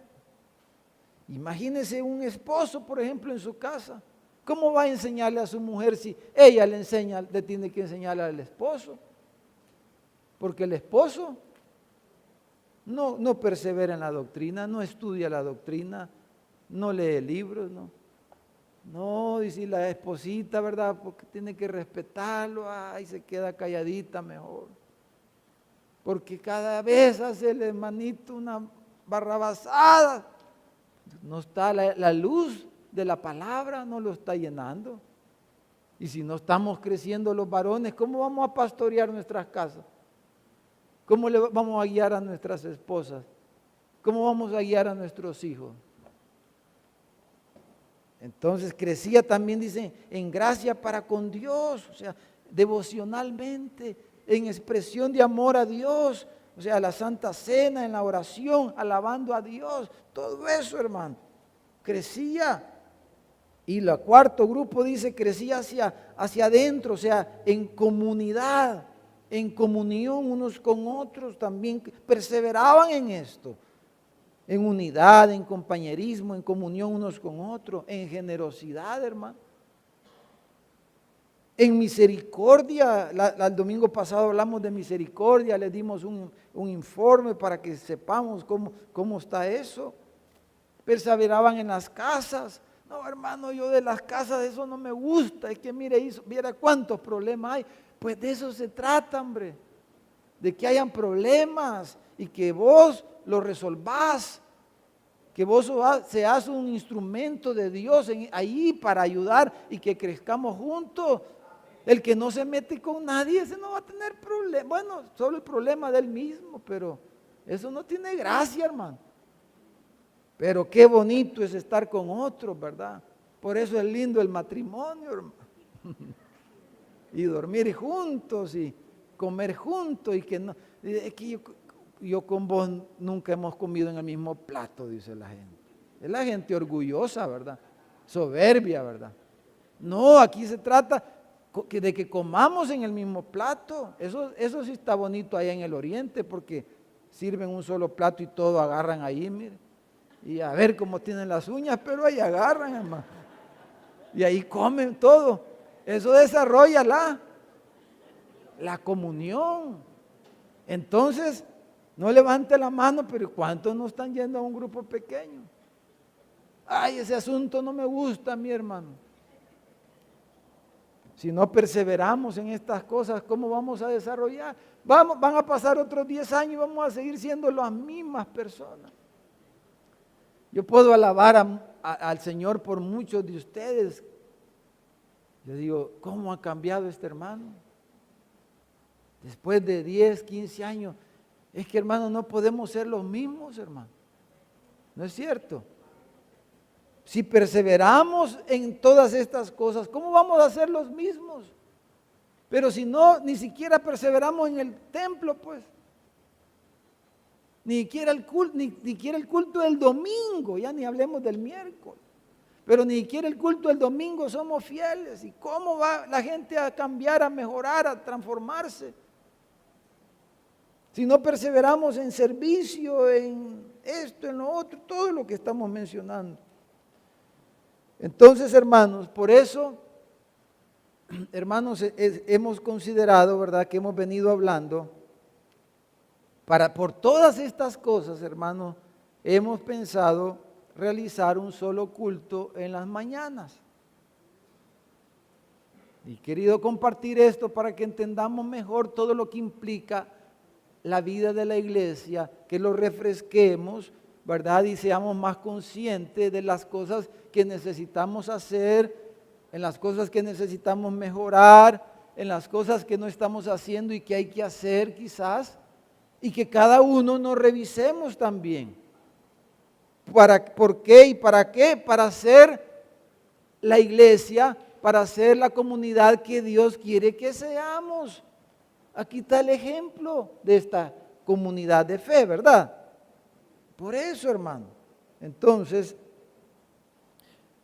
Speaker 1: imagínese un esposo, por ejemplo, en su casa. ¿Cómo va a enseñarle a su mujer si ella le tiene que enseñarle al esposo? Porque el esposo no persevera en la doctrina, no estudia la doctrina, no lee libros, no, dice la esposita, ¿verdad? Porque tiene que respetarlo, se queda calladita mejor. Porque cada vez hace el hermanito una barrabasada. No está la luz de la palabra, no lo está llenando. Y si no estamos creciendo los varones, ¿cómo vamos a pastorear nuestras casas? ¿Cómo le vamos a guiar a nuestras esposas? ¿Cómo vamos a guiar a nuestros hijos? Entonces crecía también, dice, en gracia para con Dios, o sea, devocionalmente, en expresión de amor a Dios, o sea, la Santa Cena, en la oración, alabando a Dios, todo eso, hermano, crecía. Y el cuarto grupo dice, crecía hacia adentro, o sea, en comunidad, en comunión unos con otros, también perseveraban en esto. En unidad, en compañerismo, en comunión unos con otros, en generosidad, hermano. En misericordia, el domingo pasado hablamos de misericordia, le dimos un informe para que sepamos cómo está eso. Perseveraban en las casas. No, hermano, yo de las casas eso no me gusta, es que mire, viera cuántos problemas hay. Pues de eso se trata, hombre, de que hayan problemas y que vos los resolvás, que vos seas un instrumento de Dios ahí para ayudar y que crezcamos juntos. El que no se mete con nadie, ese no va a tener problema. Bueno, solo el problema del mismo, pero eso no tiene gracia, hermano. Pero qué bonito es estar con otros, ¿verdad? Por eso es lindo el matrimonio, hermano. Y dormir juntos y comer juntos y que no. Es que yo con vos nunca hemos comido en el mismo plato, dice la gente. Es la gente orgullosa, ¿verdad? Soberbia, ¿verdad? No, aquí se trata de que comamos en el mismo plato. Eso sí está bonito allá en el oriente, porque sirven un solo plato y todo agarran ahí, mire. Y a ver cómo tienen las uñas, pero ahí agarran, hermano. Y ahí comen todo. Eso desarrolla la comunión. Entonces, no levante la mano, pero ¿cuántos no están yendo a un grupo pequeño? Ay, ese asunto no me gusta, mi hermano. Si no perseveramos en estas cosas, ¿cómo vamos a desarrollar? Van a pasar otros 10 años y vamos a seguir siendo las mismas personas. Yo puedo alabar al Señor por muchos de ustedes. Yo digo, ¿cómo ha cambiado este hermano? Después de 10, 15 años, es que hermano, no podemos ser los mismos, hermano. ¿No es cierto? Si perseveramos en todas estas cosas, ¿cómo vamos a ser los mismos? Pero si no, ni siquiera perseveramos en el templo, pues. Ni siquiera el culto del domingo, ya ni hablemos del miércoles. Pero ni siquiera el culto del domingo somos fieles. ¿Y cómo va la gente a cambiar, a mejorar, a transformarse? Si no perseveramos en servicio, en esto, en lo otro, todo lo que estamos mencionando. Entonces, hermanos, por eso, hermanos, hemos considerado, ¿verdad?, que hemos venido hablando, por todas estas cosas, hermanos, hemos pensado realizar un solo culto en las mañanas. Y querido compartir esto para que entendamos mejor todo lo que implica la vida de la iglesia, que lo refresquemos, ¿verdad? Y seamos más conscientes de las cosas que necesitamos hacer, en las cosas que necesitamos mejorar, en las cosas que no estamos haciendo y que hay que hacer quizás, y que cada uno nos revisemos también. ¿Por qué y para qué? Para ser la iglesia, para ser la comunidad que Dios quiere que seamos. Aquí está el ejemplo de esta comunidad de fe, ¿verdad? Por eso, hermano. Entonces,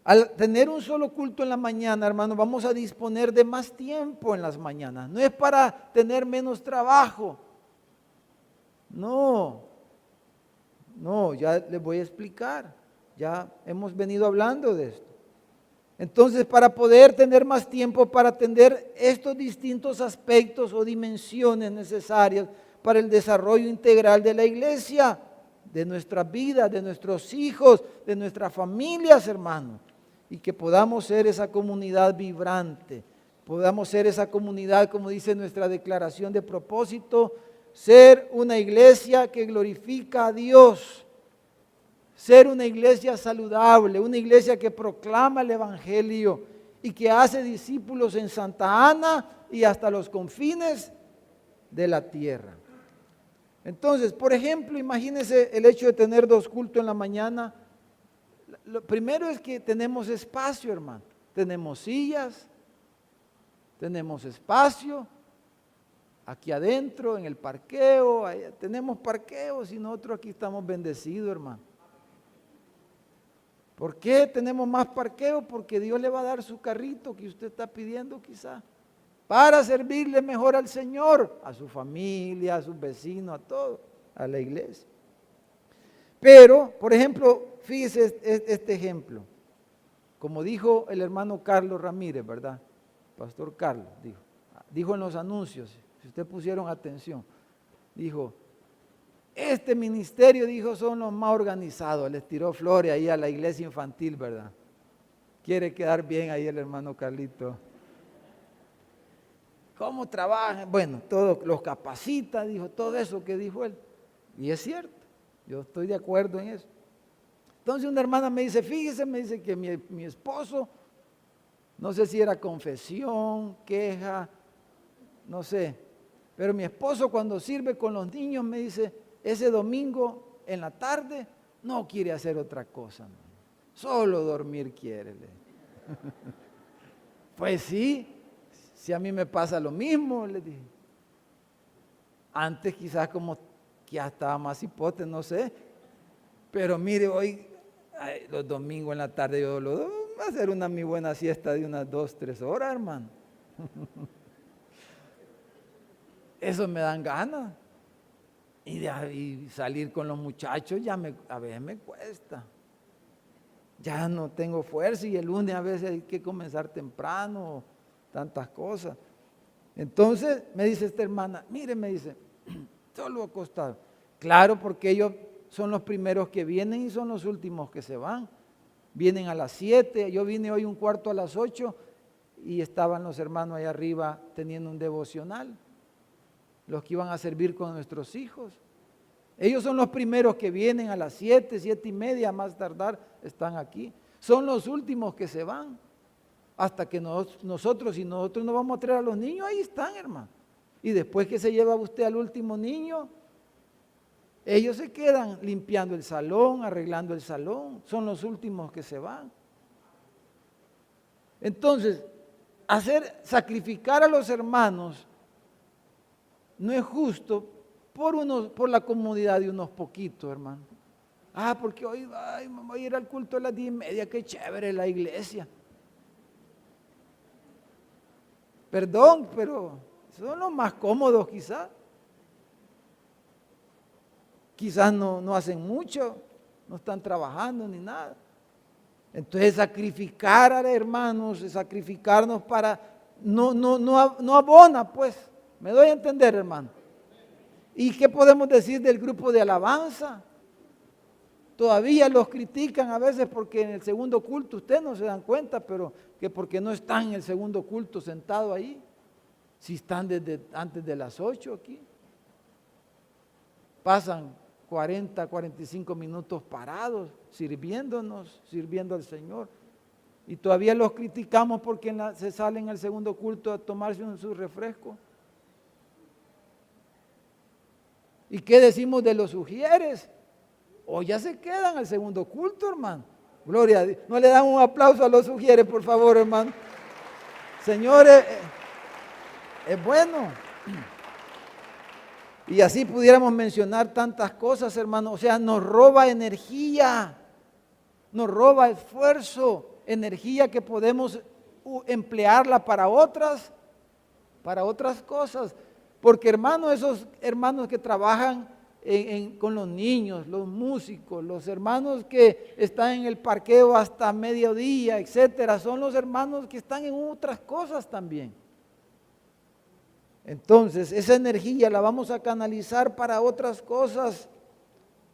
Speaker 1: al tener un solo culto en la mañana, hermano, vamos a disponer de más tiempo en las mañanas. No es para tener menos trabajo. No, ya les voy a explicar. Ya hemos venido hablando de esto. Entonces, para poder tener más tiempo para atender estos distintos aspectos o dimensiones necesarias para el desarrollo integral de la iglesia, de nuestra vida, de nuestros hijos, de nuestras familias, hermanos, y que podamos ser esa comunidad vibrante, podamos ser esa comunidad, como dice nuestra declaración de propósito, ser una iglesia que glorifica a Dios, ser una iglesia saludable, una iglesia que proclama el evangelio y que hace discípulos en Santa Ana y hasta los confines de la tierra. Entonces, por ejemplo, imagínense el hecho de tener 2 cultos en la mañana. Lo primero es que tenemos espacio, hermano. Tenemos sillas, tenemos espacio. Aquí adentro, en el parqueo, tenemos parqueos y nosotros aquí estamos bendecidos, hermano. ¿Por qué tenemos más parqueo? Porque Dios le va a dar su carrito que usted está pidiendo quizá, para servirle mejor al Señor, a su familia, a sus vecinos, a todo, a la iglesia. Pero, por ejemplo, fíjese este ejemplo. Como dijo el hermano Carlos Ramírez, ¿verdad? Pastor Carlos dijo en los anuncios, si ustedes pusieron atención, dijo, este ministerio, dijo, son los más organizados. Les tiró flores ahí a la iglesia infantil, ¿verdad? Quiere quedar bien ahí el hermano Carlito. ¿Cómo trabajan? Bueno, todos los capacita, dijo, todo eso que dijo él. Y es cierto, yo estoy de acuerdo en eso. Entonces una hermana me dice, fíjese, me dice que mi esposo, no sé si era confesión, queja, no sé, pero mi esposo cuando sirve con los niños me dice, ese domingo en la tarde no quiere hacer otra cosa, no. Solo dormir quiere. Pues sí, si a mí me pasa lo mismo, le dije. Antes quizás como que ya estaba más hipote, no sé, pero mire, hoy los domingos en la tarde yo lo doy, va a hacer una muy buena siesta de unas 2, 3 horas, hermano. Eso me dan ganas. Y salir con los muchachos a veces me cuesta. Ya no tengo fuerza y el lunes a veces hay que comenzar temprano, tantas cosas. Entonces me dice esta hermana, mire, me dice, solo acostado. Claro, porque ellos son los primeros que vienen y son los últimos que se van. vienen a las 7, yo vine hoy un cuarto a las 8 y estaban los hermanos ahí arriba teniendo un devocional, los que iban a servir con nuestros hijos. Ellos son los primeros que vienen a las 7, 7:30, más tardar están aquí. Son los últimos que se van, hasta que nosotros nos vamos a traer a los niños, ahí están, hermano. Y después que se lleva usted al último niño, ellos se quedan limpiando el salón, arreglando el salón, son los últimos que se van. Entonces, sacrificar a los hermanos no es justo por la comodidad de unos poquitos, hermano. Porque hoy voy a ir al culto a las 10:30, qué chévere la iglesia. Perdón, pero son los más cómodos quizás. Quizás no hacen mucho, no están trabajando ni nada. Entonces sacrificar a hermanos, sacrificarnos para, no abona, pues. ¿Me doy a entender, hermano? ¿Y qué podemos decir del grupo de alabanza? Todavía los critican a veces porque en el segundo culto, ustedes no se dan cuenta, pero que porque no están en el segundo culto sentado ahí, si están desde antes de las 8 aquí. Pasan 40, 45 minutos parados, sirviendo al Señor. Y todavía los criticamos porque se salen al segundo culto a tomarse su refresco. ¿Y qué decimos de los ujieres? O ya se quedan al segundo culto, hermano. Gloria a Dios. No le dan un aplauso a los ujieres, por favor, hermano. Señores, es bueno. Y así pudiéramos mencionar tantas cosas, hermano. O sea, nos roba energía, nos roba esfuerzo, energía que podemos emplearla para otras cosas. Porque, hermano, esos hermanos que trabajan con los niños, los músicos, los hermanos que están en el parqueo hasta mediodía, etcétera, son los hermanos que están en otras cosas también. Entonces, esa energía la vamos a canalizar para otras cosas,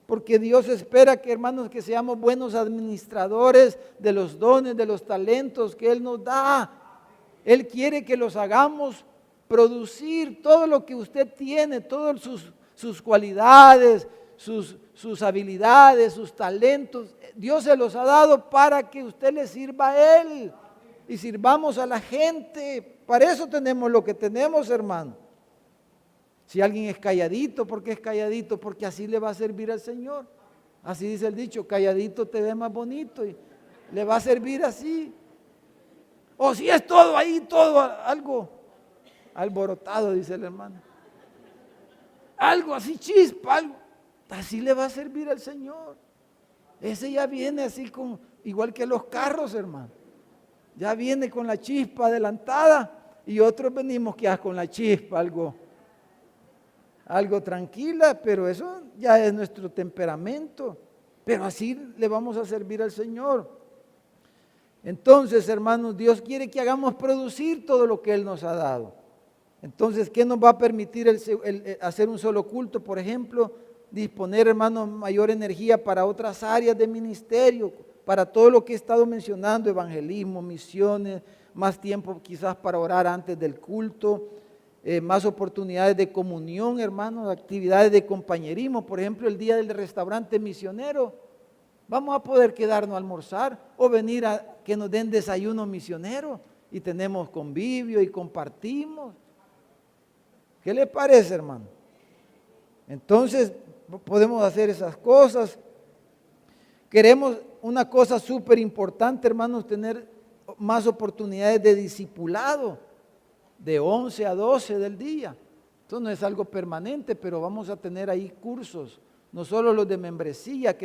Speaker 1: porque Dios espera que, hermanos, que seamos buenos administradores de los dones, de los talentos que Él nos da. Él quiere que los hagamos producir todo lo que usted tiene, todas sus cualidades, sus habilidades, sus talentos. Dios se los ha dado para que usted le sirva a Él y sirvamos a la gente. Para eso tenemos lo que tenemos, hermano. Si alguien es calladito, ¿por qué es calladito? Porque así le va a servir al Señor. Así dice el dicho, calladito te ve más bonito y le va a servir así. O si es todo ahí, todo algo alborotado, dice el hermano. Algo así chispa, algo. Así le va a servir al Señor. Ese ya viene así igual que los carros, hermano. Ya viene con la chispa adelantada y otros venimos que con la chispa algo tranquila, pero eso ya es nuestro temperamento. Pero así le vamos a servir al Señor. Entonces, hermanos, Dios quiere que hagamos producir todo lo que Él nos ha dado. Entonces, ¿qué nos va a permitir hacer un solo culto? Por ejemplo, disponer, hermanos, mayor energía para otras áreas de ministerio, para todo lo que he estado mencionando, evangelismo, misiones, más tiempo quizás para orar antes del culto, más oportunidades de comunión, hermanos, actividades de compañerismo. Por ejemplo, el día del restaurante misionero, vamos a poder quedarnos a almorzar o venir a que nos den desayuno misionero y tenemos convivio y compartimos. ¿Qué le parece, hermano? Entonces, podemos hacer esas cosas. Queremos una cosa súper importante, hermanos, tener más oportunidades de discipulado, de 11 a 12 del día. Esto no es algo permanente, pero vamos a tener ahí cursos, no solo los de membresía,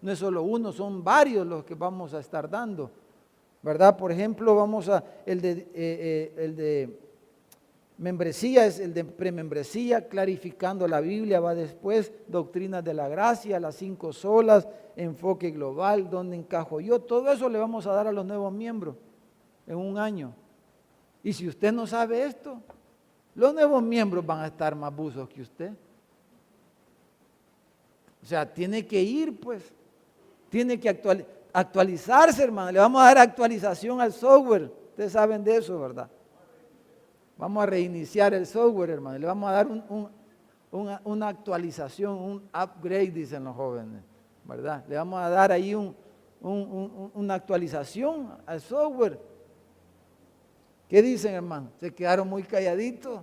Speaker 1: no es solo uno, son varios los que vamos a estar dando, ¿verdad? Por ejemplo, el de membresía es el de premembresía, clarificando la Biblia, va después, doctrinas de la gracia, las 5 solas, enfoque global, dónde encajo yo, todo eso le vamos a dar a los nuevos miembros en un año. Y si usted no sabe esto, los nuevos miembros van a estar más buzos que usted. O sea, tiene que ir, pues, tiene que actualizar. actualizarse, hermano. Le vamos a dar actualización al software. Ustedes saben de eso, ¿verdad? Vamos a reiniciar el software, hermano. Le vamos a dar una actualización, un upgrade, dicen los jóvenes, ¿verdad? Le vamos a dar ahí una actualización al software. ¿Qué dicen, hermano? Se quedaron muy calladitos.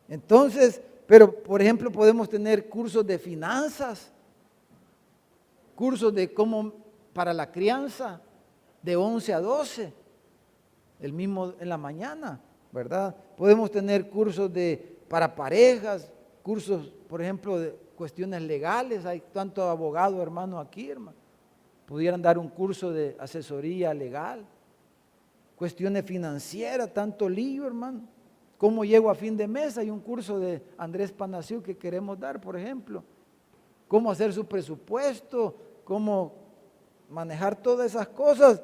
Speaker 1: Entonces, pero por ejemplo podemos tener cursos de finanzas, cursos de cómo para la crianza, de 11 a 12, el mismo en la mañana, ¿verdad? Podemos tener cursos para parejas, cursos, por ejemplo, de cuestiones legales. Hay tanto abogado, hermano, aquí, hermano. Pudieran dar un curso de asesoría legal, cuestiones financieras, tanto lío, hermano. ¿Cómo llego a fin de mes? Hay un curso de Andrés Panaciú que queremos dar, por ejemplo. Cómo hacer su presupuesto, cómo manejar todas esas cosas.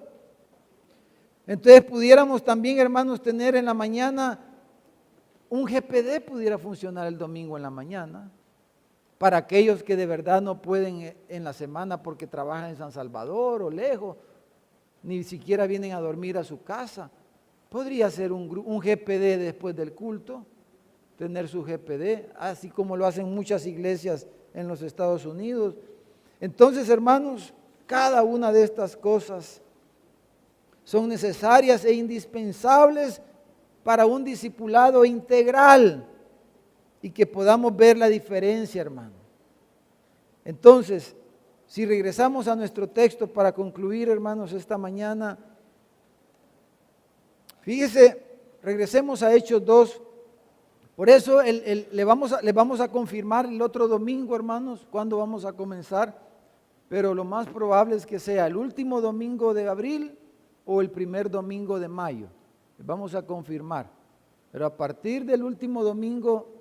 Speaker 1: Entonces pudiéramos también, hermanos, tener en la mañana un GPD, pudiera funcionar el domingo en la mañana, para aquellos que de verdad no pueden en la semana porque trabajan en San Salvador o lejos, ni siquiera vienen a dormir a su casa. Podría ser un GPD después del culto, tener su GPD, así como lo hacen muchas iglesias en los Estados Unidos. Entonces, hermanos, cada una de estas cosas son necesarias e indispensables para un discipulado integral y que podamos ver la diferencia, hermano. Entonces, si regresamos a nuestro texto para concluir, hermanos, esta mañana, fíjese, regresemos a Hechos 2. Por eso le vamos a confirmar el otro domingo, hermanos, cuándo vamos a comenzar, pero lo más probable es que sea el último domingo de abril o el primer domingo de mayo. Vamos a confirmar, pero a partir del último domingo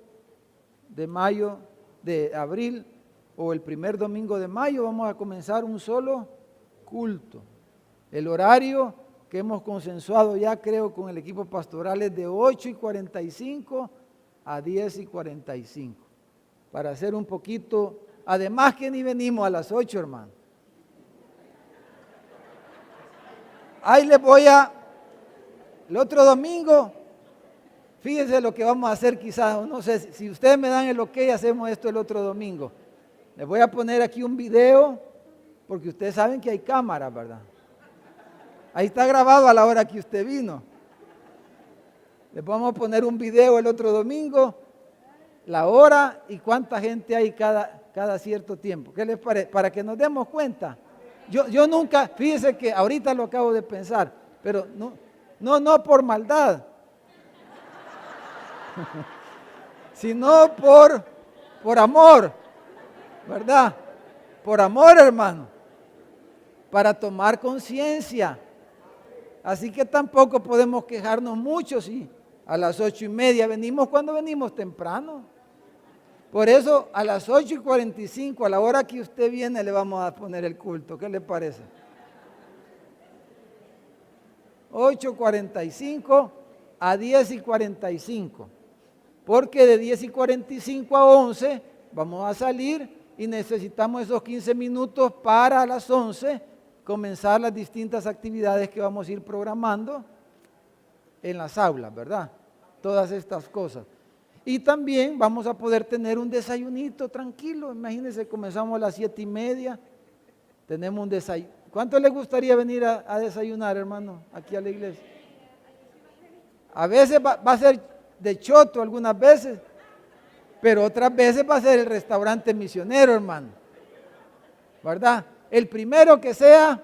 Speaker 1: de mayo, de abril o el primer domingo de mayo, vamos a comenzar un solo culto. El horario que hemos consensuado ya, creo, con el equipo pastoral es de 8:45 a 10:45, para hacer un poquito, además que ni venimos a las 8, hermano. Ahí les voy el otro domingo, fíjense lo que vamos a hacer quizás, no sé, si ustedes me dan el ok, hacemos esto el otro domingo. Les voy a poner aquí un video, porque ustedes saben que hay cámaras, ¿verdad? Ahí está grabado a la hora que usted vino. Les vamos a poner un video el otro domingo, la hora y cuánta gente hay cada cierto tiempo. ¿Qué les parece? Para que nos demos cuenta. Yo nunca, fíjense que ahorita lo acabo de pensar, pero no por maldad, sino por amor, ¿verdad? Por amor, hermano, para tomar conciencia. Así que tampoco podemos quejarnos mucho si a las 8:30 venimos, cuando venimos temprano. Por eso a las 8:45, a la hora que usted viene, le vamos a poner el culto. ¿Qué le parece? 8:45 a 10:45. Porque de 10:45 a 11 vamos a salir y necesitamos esos 15 minutos para a las 11 comenzar las distintas actividades que vamos a ir programando en las aulas, ¿verdad? Todas estas cosas. Y también vamos a poder tener un desayunito tranquilo. Imagínense, comenzamos a las 7:30, tenemos un desayuno. ¿Cuánto les gustaría venir a desayunar, hermano, aquí a la iglesia? A veces va a ser de choto, algunas veces, pero otras veces va a ser el restaurante misionero, hermano, ¿verdad? El primero que sea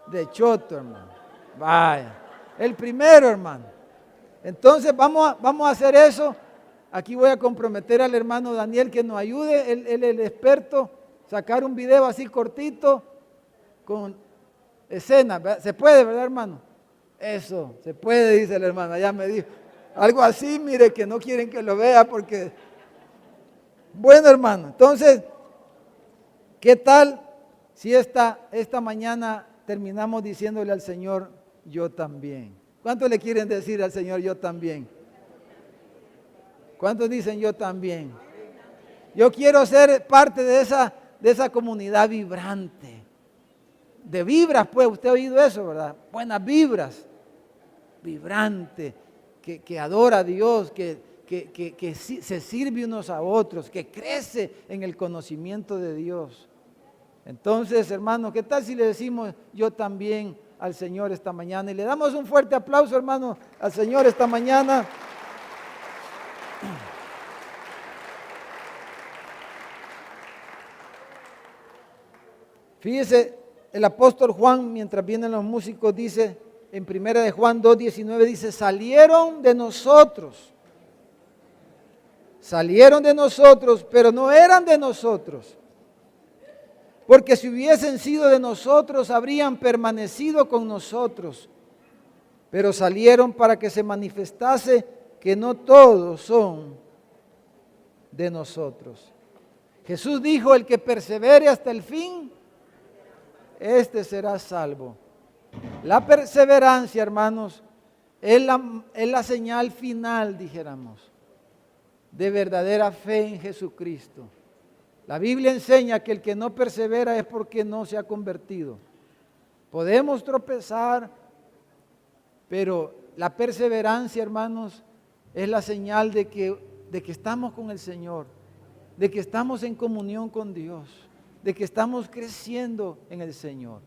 Speaker 1: de choto, hermano. Vaya, el primero, hermano. Entonces vamos a hacer eso. Aquí voy a comprometer al hermano Daniel que nos ayude, él es el experto, sacar un video así cortito con escenas. Se puede, ¿verdad, hermano? Eso, se puede, dice el hermano, ya me dijo. Algo así, mire, que no quieren que lo vea porque... Bueno, hermano, entonces, ¿qué tal si esta mañana terminamos diciéndole al Señor, yo también? ¿Cuántos le quieren decir al Señor, yo también? ¿Cuántos dicen yo también? Yo quiero ser parte de esa comunidad vibrante, de vibras, pues usted ha oído eso, ¿verdad? Buenas vibras, vibrante, que adora a Dios, que se sirve unos a otros, que crece en el conocimiento de Dios. Entonces, hermano, ¿qué tal si le decimos yo también al Señor esta mañana? Y le damos un fuerte aplauso, hermano, al Señor esta mañana. Fíjese, el apóstol Juan, mientras vienen los músicos, dice en 1 de Juan 2:19, dice, salieron de nosotros, pero no eran de nosotros. Porque si hubiesen sido de nosotros, habrían permanecido con nosotros. Pero salieron para que se manifestase que no todos son de nosotros. Jesús dijo, el que persevere hasta el fin, este será salvo. La perseverancia, hermanos, es la señal final, dijéramos, de verdadera fe en Jesucristo. La Biblia enseña que el que no persevera es porque no se ha convertido. Podemos tropezar, pero la perseverancia, hermanos, es la señal de que estamos con el Señor, de que estamos en comunión con Dios, de que estamos creciendo en el Señor.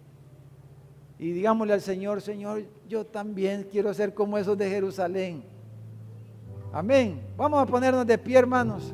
Speaker 1: Y digámosle al Señor, Señor, yo también quiero ser como esos de Jerusalén. Amén. Vamos a ponernos de pie, hermanos.